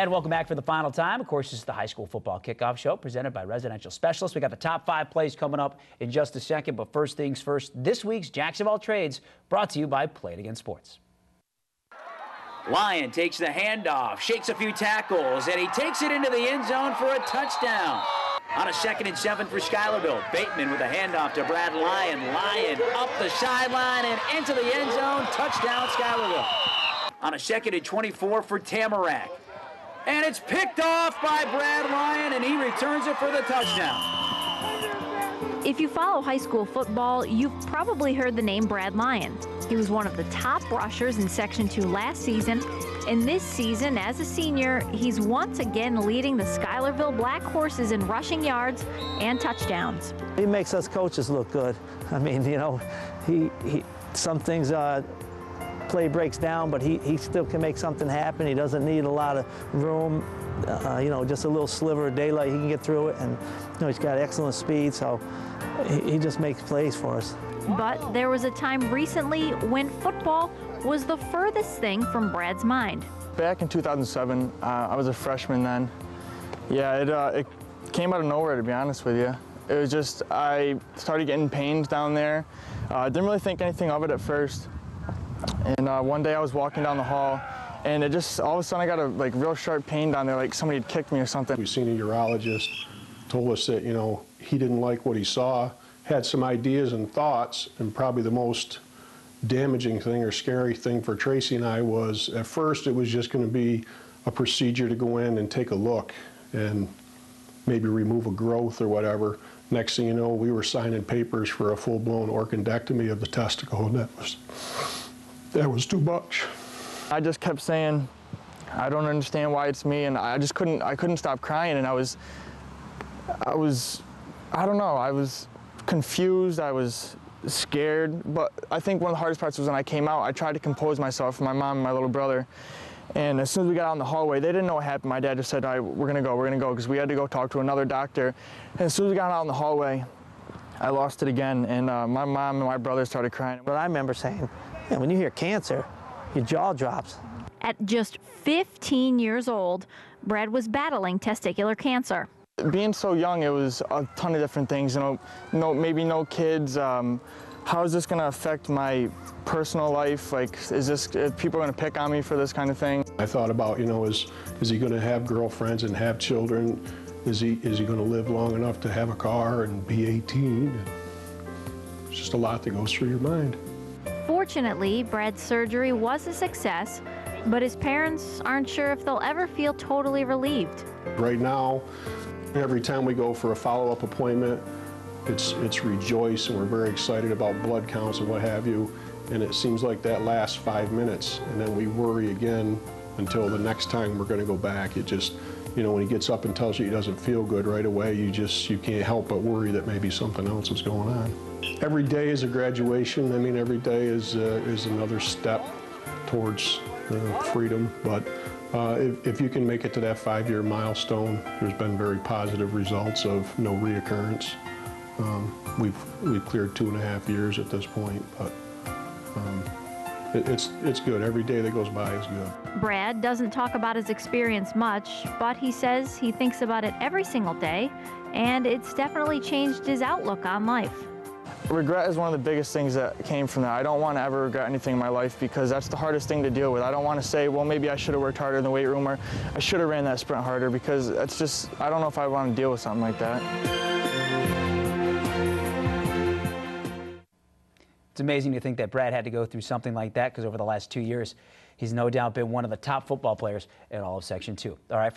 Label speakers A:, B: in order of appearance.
A: And welcome back for the final time. Of course, this is the high school football kickoff show presented by Residential Specialists. We got the top 5 plays coming up in just a second. But first things first, this week's Jacks of All Trades brought to you by Play It Again Sports. Lyon takes the handoff, shakes a few tackles, and he takes it into the end zone for a touchdown. On a 2nd and 7 for Schuylerville, Bateman with a handoff to Brad Lyon. Lyon up the sideline and into the end zone. Touchdown, Schuylerville. On a 2nd and 24 for Tamarack. And it's picked off by Brad Lyon, and he returns it for the touchdown.
B: If you follow high school football, you've probably heard the name Brad Lyon. He was one of the top rushers in Section 2 last season, and this season, as a senior, he's once again leading the Schuylerville Black Horses in rushing yards and touchdowns.
C: He makes us coaches look good. I mean, you know, some things play breaks down, but he still can make something happen. He doesn't need a lot of room, you know, just a little sliver of daylight. He can get through it, and you know, he's got excellent speed, so he just makes plays for us.
B: But there was a time recently when football was the furthest thing from Brad's mind.
D: Back in 2007, I was a freshman then. Yeah, it came out of nowhere, to be honest with you. It was just, I started getting pains down there. Didn't really think anything of it at first. And one day I was walking down the hall, and it just, all of a sudden I got a real sharp pain down there, like somebody had kicked me or something.
E: We've seen a urologist, told us that, you know, he didn't like what he saw, had some ideas and thoughts, and probably the most damaging thing or scary thing for Tracy and I was, at first it was just going to be a procedure to go in and take a look and maybe remove a growth or whatever. Next thing you know, we were signing papers for a full-blown orchidectomy of the testicle, and that was too much.
D: I just kept saying, I don't understand why it's me, and I couldn't stop crying, and I don't know, I was confused, I was scared, but I think one of the hardest parts was when I came out, I tried to compose myself for my mom and my little brother, and as soon as we got out in the hallway, they didn't know what happened. My dad just said, all right, we're gonna go, because we had to go talk to another doctor, and as soon as we got out in the hallway, I lost it again, and my mom and my brother started crying.
C: But I remember saying, yeah, when you hear cancer, your jaw drops.
B: At just 15 years old, Brad was battling testicular cancer.
D: Being so young, it was a ton of different things, you know, maybe no kids. How is this going to affect my personal life? Like, is people going to pick on me for this kind of thing?
E: I thought about, you know, is he going to have girlfriends and have children? Is he going to live long enough to have a car and be 18? It's just a lot that goes through your mind.
B: Fortunately, Brad's surgery was a success, but his parents aren't sure if they'll ever feel totally relieved.
E: Right now, every time we go for a follow-up appointment, it's rejoice, and we're very excited about blood counts and what have you, and it seems like that lasts 5 minutes, and then we worry again until the next time we're going to go back. It just, you know, when he gets up and tells you he doesn't feel good right away, you can't help but worry that maybe something else is going on. Every day is a graduation. I mean, every day is another step towards freedom, but if you can make it to that 5-year milestone, there's been very positive results of no reoccurrence. We've cleared 2.5 years at this point, but it's good. Every day that goes by is good.
B: Brad doesn't talk about his experience much, but he says he thinks about it every single day, and it's definitely changed his outlook on life.
D: Regret is one of the biggest things that came from that. I don't want to ever regret anything in my life, because that's the hardest thing to deal with. I don't want to say, well, maybe I should have worked harder in the weight room, or I should have ran that sprint harder, because it's just, I don't know if I want to deal with something like that.
A: It's amazing to think that Brad had to go through something like that, because over the last 2 years, he's no doubt been one of the top football players in all of Section 2. All right.